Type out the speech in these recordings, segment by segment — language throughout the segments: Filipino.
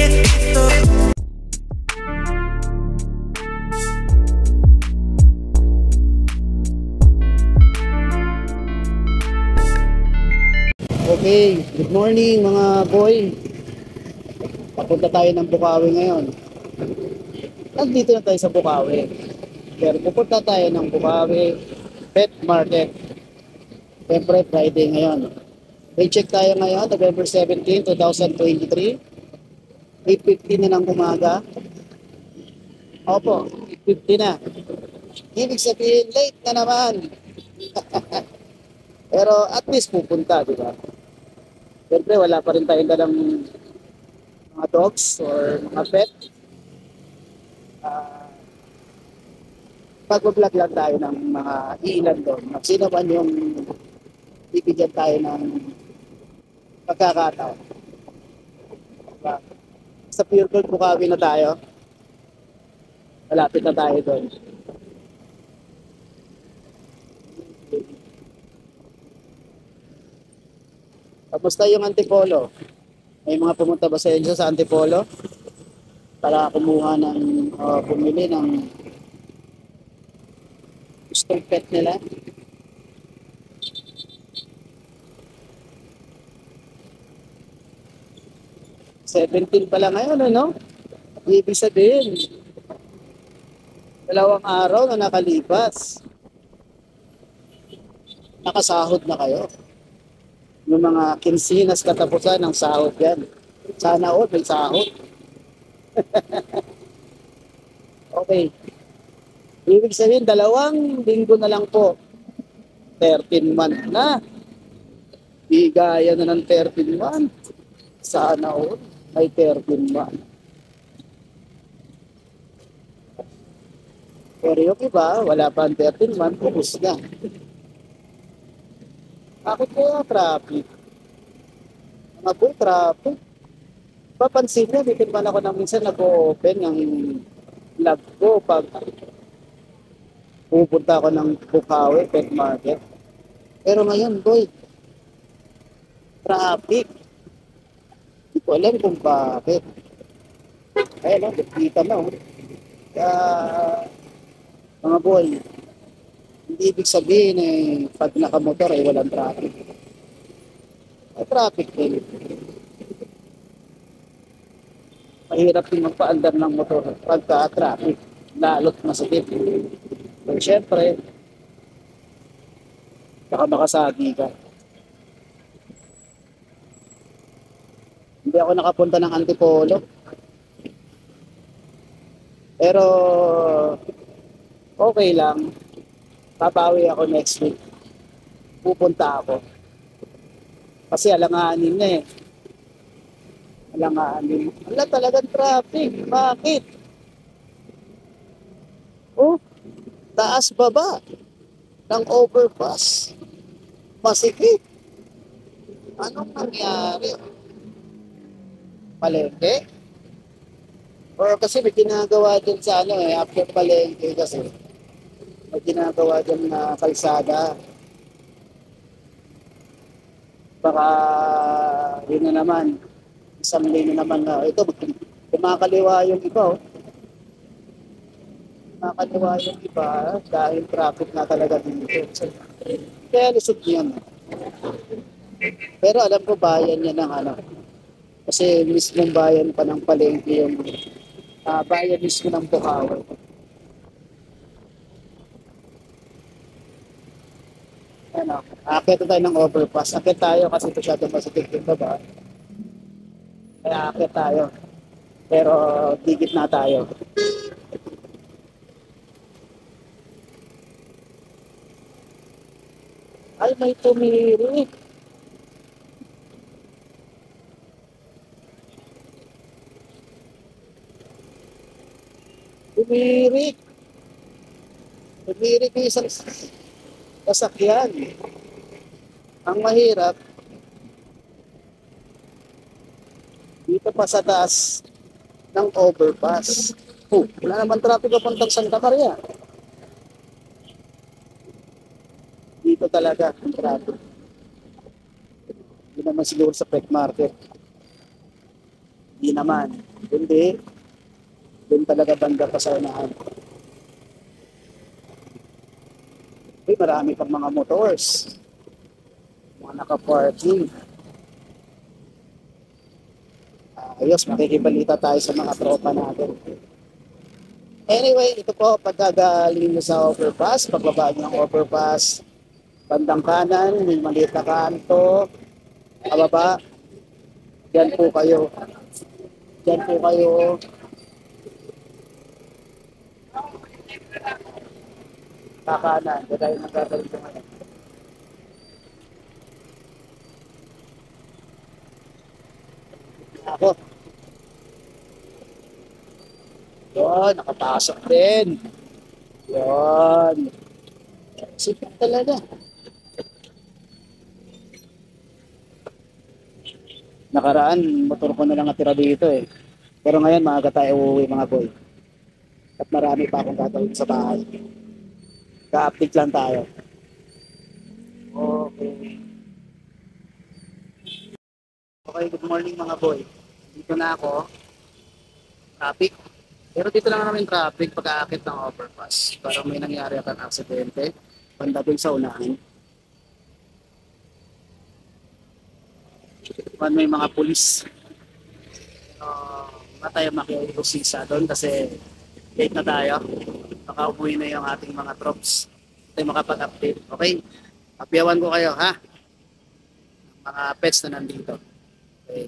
Okay, good morning mga boy. Papunta tayo ng Bukawi ngayon. Nandito na tayo sa Bukawi. Pero pupunta tayo ng Bukawi Pet Market. Siyempre Friday ngayon. May check tayo ngayon, November 17, 2023. 8:50 na ng umaga. Opo, 8:50 na. Ibig sabihin, late na naman. Pero at least pupunta, di ba? Siyempre, wala pa rin tayong dalang mga dogs or mga pet. Mag-vlog lang tayo ng mga ilan doon. Sino man yung bibigyan tayo ng pagkakataon. Diba? Sa Pure Gold Bukawi na tayo. Malapit na tayo doon. Kamusta yung Antipolo? May mga pumunta ba sa inyo sa Antipolo? Para kumuha ng pumili ng gustong pet nila? $17 pa lang ngayon, ano? Ibig sabihin, 2 araw na nakalipas. Nakasahod na kayo. Yung mga kinsinas katapusan ng sahod yan. Sana all may sahod. Okay. Ibig sabihin, 2 linggo na lang po. 13 month na. Bigaya na ng 13 month. Sana all may 13 month. Pero yung iba, wala pa ang 13 month, ubus na. Bakit kaya traffic? Mga po, traffic. Papansin nyo, dito man ako nang minsan nag-open ng vlog ko pag pupunta ako ng Bukawi Pet Market. Pero ngayon, boy, traffic. Hindi ko alam kung bakit. Ayun, kita mo. Kaya, mga boy, hindi ibig sabihin pag nakamotor ay walang traffic. May traffic din. Mahirap din magpaandar ng motor pagka-traffic, lalo't masakit. Pero syempre, baka makasagi ka. Hindi ako nakapunta ng Antipolo. Pero, okay lang. Babawi ako next week. Pupunta ako. Kasi alanganin na eh. Alanganin. Wala talagang traffic. Bakit? Oh, taas baba ng overpass. Masikip. Anong nangyari? Palengke? Or kasi may ginagawa din sa after palengke kasi. May ginagawa dyan na kalsada. Baka yun na naman, isang lane na naman na ito, kumakaliwa yung iba. Kumakaliwa yung iba dahil traffic na talaga dito. So, kaya lusot yan. Pero alam ko bayan niya ng kasi mismong bayan pa ng palengke yung bayan mismo ng Bukawi. Akit tayo ng overpass. Akit tayo kasi ito siya masikip yung baba. Kaya akit tayo. Pero digit na tayo. Ay, may tumiri. Tumirik. Tumirik yung isang sasakyan. Ang mahirap, dito pa sa taas ng overpass. Wala naman traffic papuntang Santa Maria. Dito talaga ang traffic. Hindi naman siguro sa pet market. Hindi naman. Hindi. Doon talaga banda pa sa unahan. Uy, marami pang mga motors. Mga naka-parking. Ayos, makikibalita tayo sa mga tropa natin. Anyway, ito po, pagkagaling nyo sa overpass, pagbaba nyo ng overpass, bandang kanan, may maliit na kanto, pababa, dyan po kayo. Dyan po kayo. Kakanan, dyan tayo nagagaling ko ngayon. Ako, yun, nakapasok din. Yun. Sipat talaga. Nakaraan, motor ko na lang natira dito eh. Pero ngayon, maaga tayo uuwi mga boy. At marami pa akong gagawin sa bahay. Ka-update lang tayo. Okay. Okay, good morning mga boy. Dito na ako. Traffic. Pero dito lang naman yung traffic pag-aakit ng overpass. Parang may nangyari at ang aksidente. Banda dun sa unahan. Man may mga pulis. Wala tayo makiusisa doon kasi late na tayo. Baka umuwi na yung ating mga troops. Tayo makapag-update. Okay? Papiyawan ko kayo ha. Mga pets na nandito. Okay.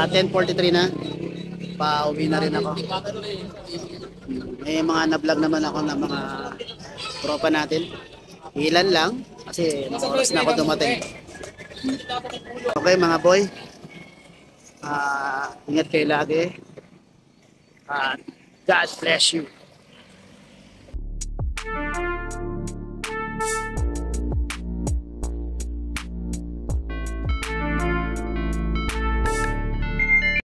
10:43 na. Pauwi na rin ako. May mga na-vlog naman ako ng mga tropa natin. Ilan lang kasi oras na ako dumating. Okay mga boy. Ingat kayo lagi. God bless you.